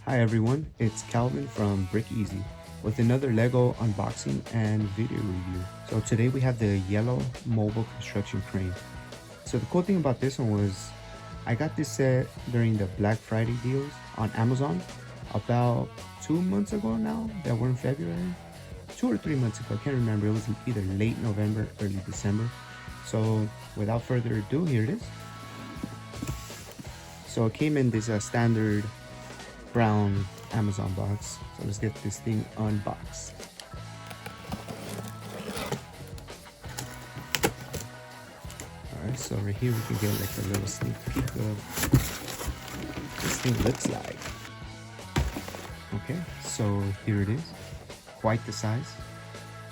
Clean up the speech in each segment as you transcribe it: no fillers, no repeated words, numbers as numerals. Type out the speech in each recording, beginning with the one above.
Hi everyone, it's Calvin from Brick Easy with another Lego unboxing and video review. So today we have the yellow mobile construction crane. So the cool thing about this one was I got this set during the Black Friday deals on Amazon about 2 months ago now that we're in February. 2 or 3 months ago, I can't remember. It was either late November, early December. So without further ado, here it is. So it came in this standard brown Amazon box. So let's get this thing unboxed. Alright, so right here we can get like a little sneak peek of what this thing looks like. Okay, so here it is. Quite the size.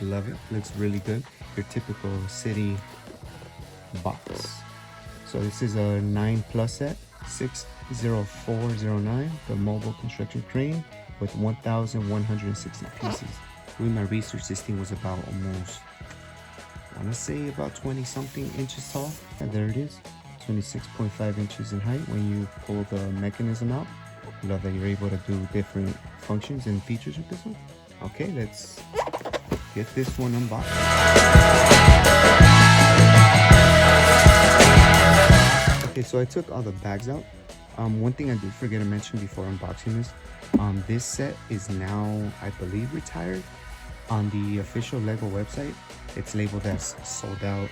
Love it. Looks really good. Your typical city box. So this is a 9+ set. 60409, the mobile construction crane with 1,160 pieces. Doing my research, this thing was about almost, I want to say about 20 something inches tall. And there it is, 26.5 inches in height when you pull the mechanism out. Love that you're able to do different functions and features with this one. Okay, let's get this one unboxed. Okay, so I took all the bags out. One thing I did forget to mention before unboxing this set is now, I believe, retired. On the official Lego website, it's labeled as sold out.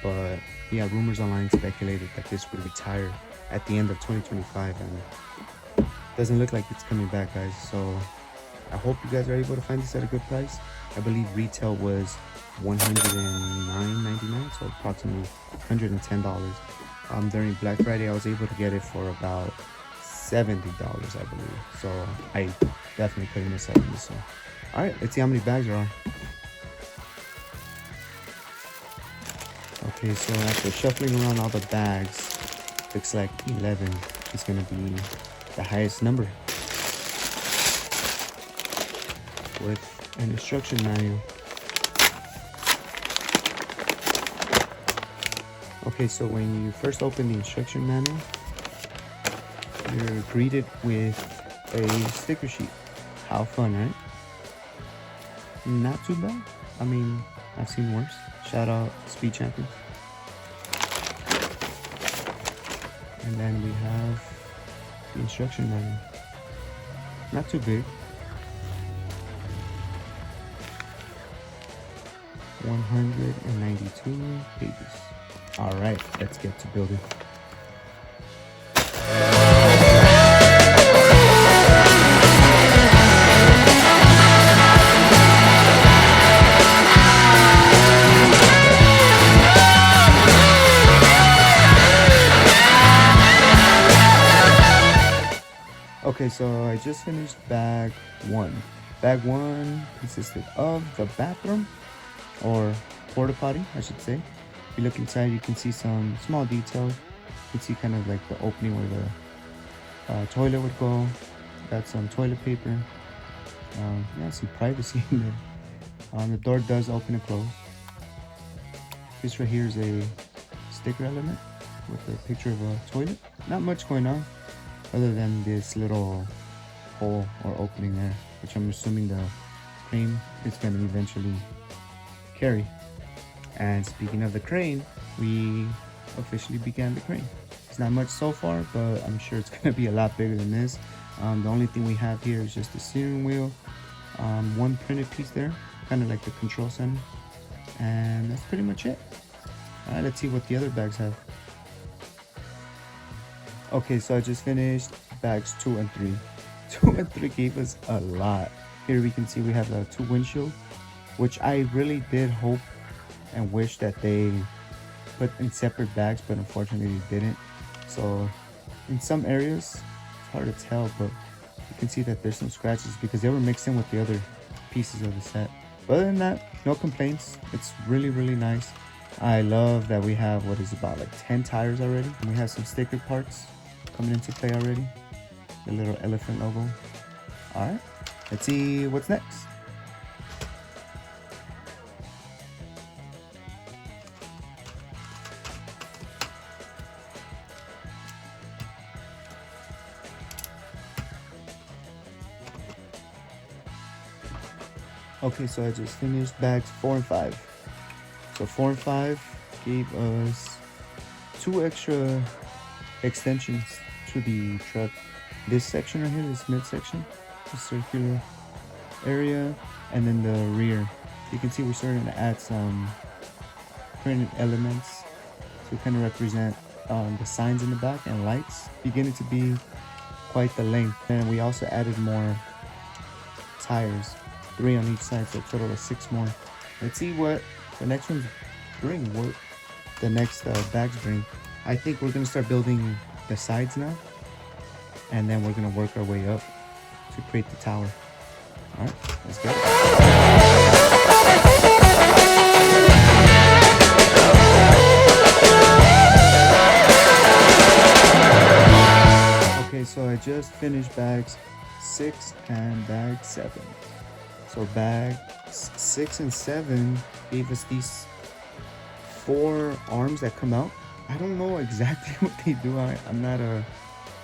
But yeah, rumors online speculated that this would retire at the end of 2025, and doesn't look like it's coming back, guys. So I hope you guys are able to find this at a good price. I believe retail was $109.99, so approximately $110. During Black Friday, I was able to get it for about $70, I believe. So I definitely couldn't miss out on this one. All right, let's see how many bags are on. Okay, so after shuffling around all the bags, looks like 11 is gonna be the highest number, with an instruction manual. Okay, so when you first open the instruction manual, you're greeted with a sticker sheet. How fun, right? Not too bad. I mean, I've seen worse. Shout out Speed Champions. And then we have the instruction manual. Not too big. 192 pages. All right, let's get to building. Okay, so I just finished bag one. Bag one consisted of the bathroom, or porta potty, I should say. If you look inside, you can see some small details. You can see kind of like the opening where the toilet would go. Got some toilet paper. Yeah, some privacy in there. The door does open and close. This right here is a sticker element with a picture of a toilet. Not much going on other than this little hole or opening there, which I'm assuming the crane is going to eventually carry. And speaking of the crane, we officially began the crane. It's not much so far, but I'm sure it's going to be a lot bigger than this. The only thing we have here is just the steering wheel, one printed piece there, kind of like the control center, and that's pretty much it. All right, let's see what the other bags have. Okay, so I just finished bags 2 and 3. 2 and 3 gave us a lot. Here we can see we have the 2 windshield, which I really did hope and wish that they put in separate bags, but unfortunately they didn't. So in some areas, it's hard to tell, but you can see that there's some scratches because they were mixed in with the other pieces of the set. But other than that, no complaints. It's really, really nice. I love that we have what is about like 10 tires already. And we have some sticker parts coming into play already. The little elephant logo. All right, let's see what's next. Okay, so I just finished bags 4 and 5. So 4 and 5 gave us 2 extra extensions to the truck. This section right here, this midsection, the circular area, and then the rear. You can see we're starting to add some printed elements to kind of represent the signs in the back and lights, beginning to be quite the length. And we also added more tires, 3 on each side, so a total of 6 more. Let's see what the next ones bring, what the next bags bring. I think we're gonna start building the sides now, and then we're gonna work our way up to create the tower. All right, let's go. Okay, so I just finished bags 6 and bag 7. So bags 6 and 7 gave us these 4 arms that come out. I don't know exactly what they do. I'm not a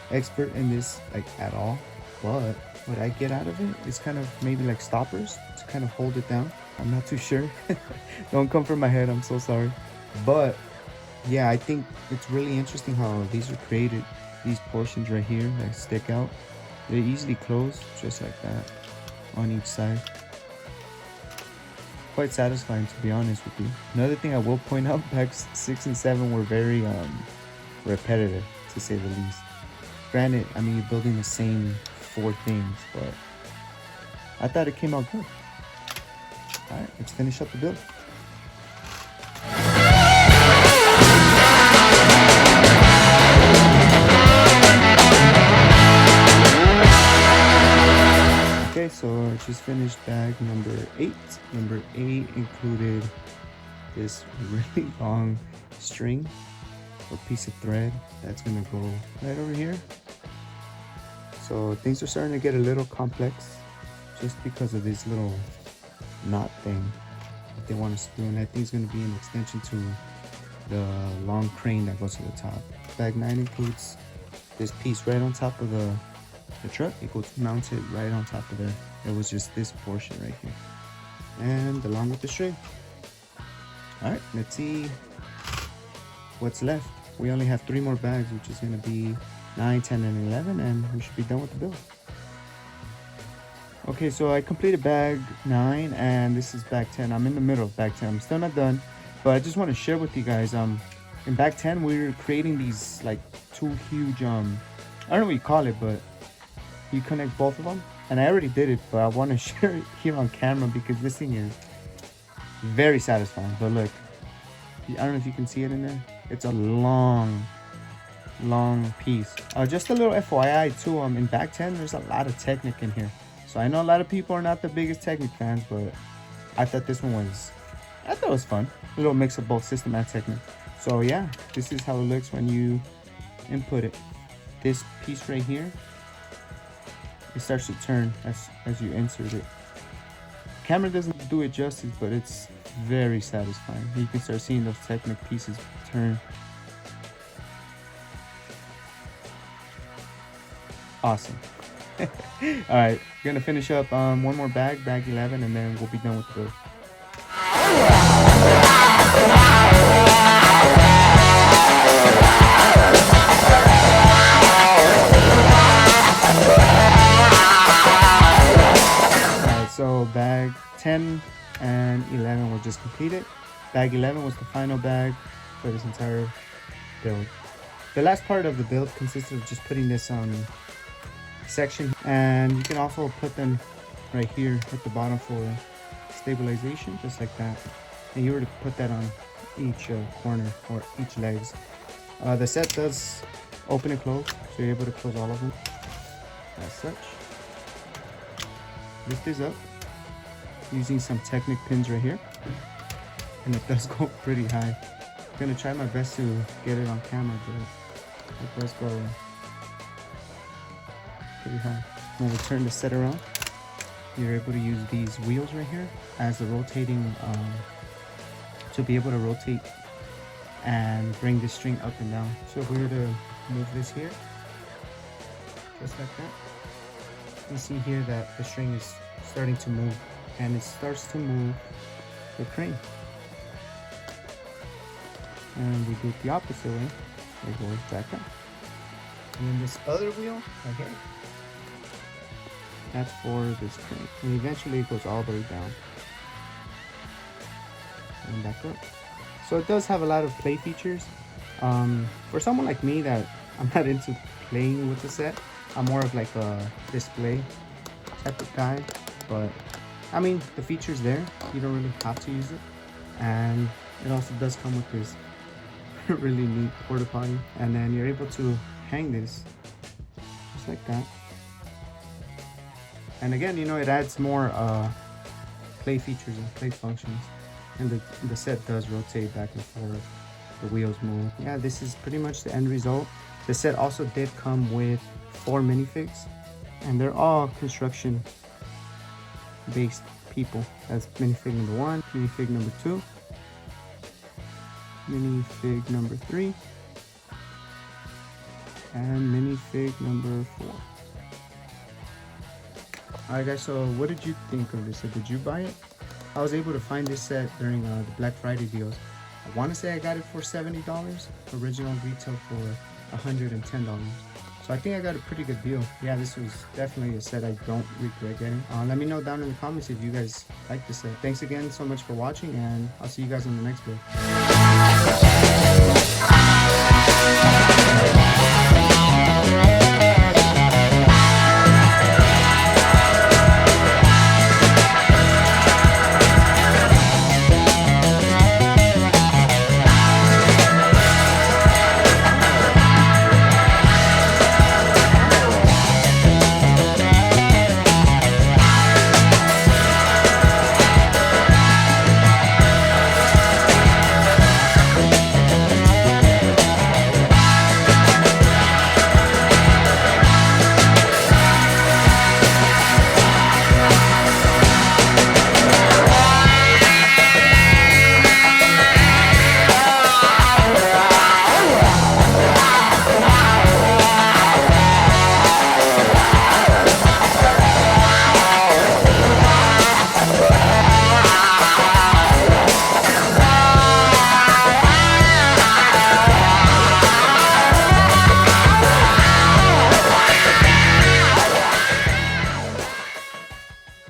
expert in this like at all, but what I get out of it is kind of maybe like stoppers to kind of hold it down. I'm not too sure. Don't come from my head, I'm so sorry. But yeah, I think it's really interesting how these are created. These portions right here that stick out, they easily close just like that on each side. Quite satisfying, to be honest with you. Another thing I will point out, bags 6 and 7 were very repetitive, to say the least. Granted, I mean, you're building the same 4 things, but I thought it came out good. All right, let's finish up the build. Okay, so I just finished bag number 8. Number 8 included this really long string or piece of thread that's gonna go right over here. So things are starting to get a little complex just because of this little knot thing that they want us to do, and I think it's gonna be an extension to the long crane that goes to the top. Bag 9 includes this piece right on top of the truck. It goes mounted right on top of there. It was just this portion right here, and along with the string. All right, let's see what's left. We only have 3 more bags, which is going to be 9, 10, and 11, and we should be done with the build. Okay, so I completed bag 9, and this is bag 10. I'm in the middle of bag 10. I'm still not done, but I just want to share with you guys. In bag 10, we were creating these like 2 huge I don't know what you call it, but you connect both of them, and I already did it, but I want to share it here on camera because this thing is very satisfying. But look, I don't know if you can see it in there. It's a long piece. Just a little FYI too, in back 10 there's a lot of Technic in here, so I know a lot of people are not the biggest Technic fans, but I thought this one was, I thought it was fun. A little mix of both system and Technic. So yeah, this is how it looks when you input it. This piece right here, it starts to turn as you insert it. Camera doesn't do it justice, but it's very satisfying. You can start seeing those Technic pieces turn. Awesome. All right, we're gonna finish up one more bag 11, and then we'll be done with the build. So bag 10 and 11 were just completed. Bag 11 was the final bag for this entire build. The last part of the build consisted of just putting this section, and you can also put them right here at the bottom for stabilization, just like that. And you were to put that on each corner or each legs. The set does open and close, so you're able to close all of them as such. Lift this up using some Technic pins right here, and it does go pretty high. I'm gonna try my best to get it on camera, but it does go pretty high. When we turn the set around, you're able to use these wheels right here as the rotating to be able to rotate and bring the string up and down. So if we were to move this here, just like that, you see here that the string is starting to move and it starts to move the crane. And we do it the opposite way, it goes back up. And then this other wheel right here, that's for this crane. And eventually it goes all the way down and back up. So it does have a lot of play features. For someone like me that I'm not into playing with the set, I'm more of like a display type of guy. But I mean, the feature's there, you don't really have to use it. And it also does come with this really neat porta potty, and then you're able to hang this just like that. And again, you know, it adds more play features and play functions, and the set does rotate back and forth, the wheels move. Yeah, this is pretty much the end result. The set also did come with 4 minifigs, and they're all construction based people. That's minifig number 1, minifig number 2, minifig number 3, and minifig number 4. Alright guys, so what did you think of this set? Did you buy it? I was able to find this set during the Black Friday deals. I want to say I got it for $70, original retail for $110. So I think I got a pretty good deal. Yeah, this was definitely a set I don't regret getting. Let me know down in the comments if you guys like this set. Thanks again so much for watching, and I'll see you guys in the next video.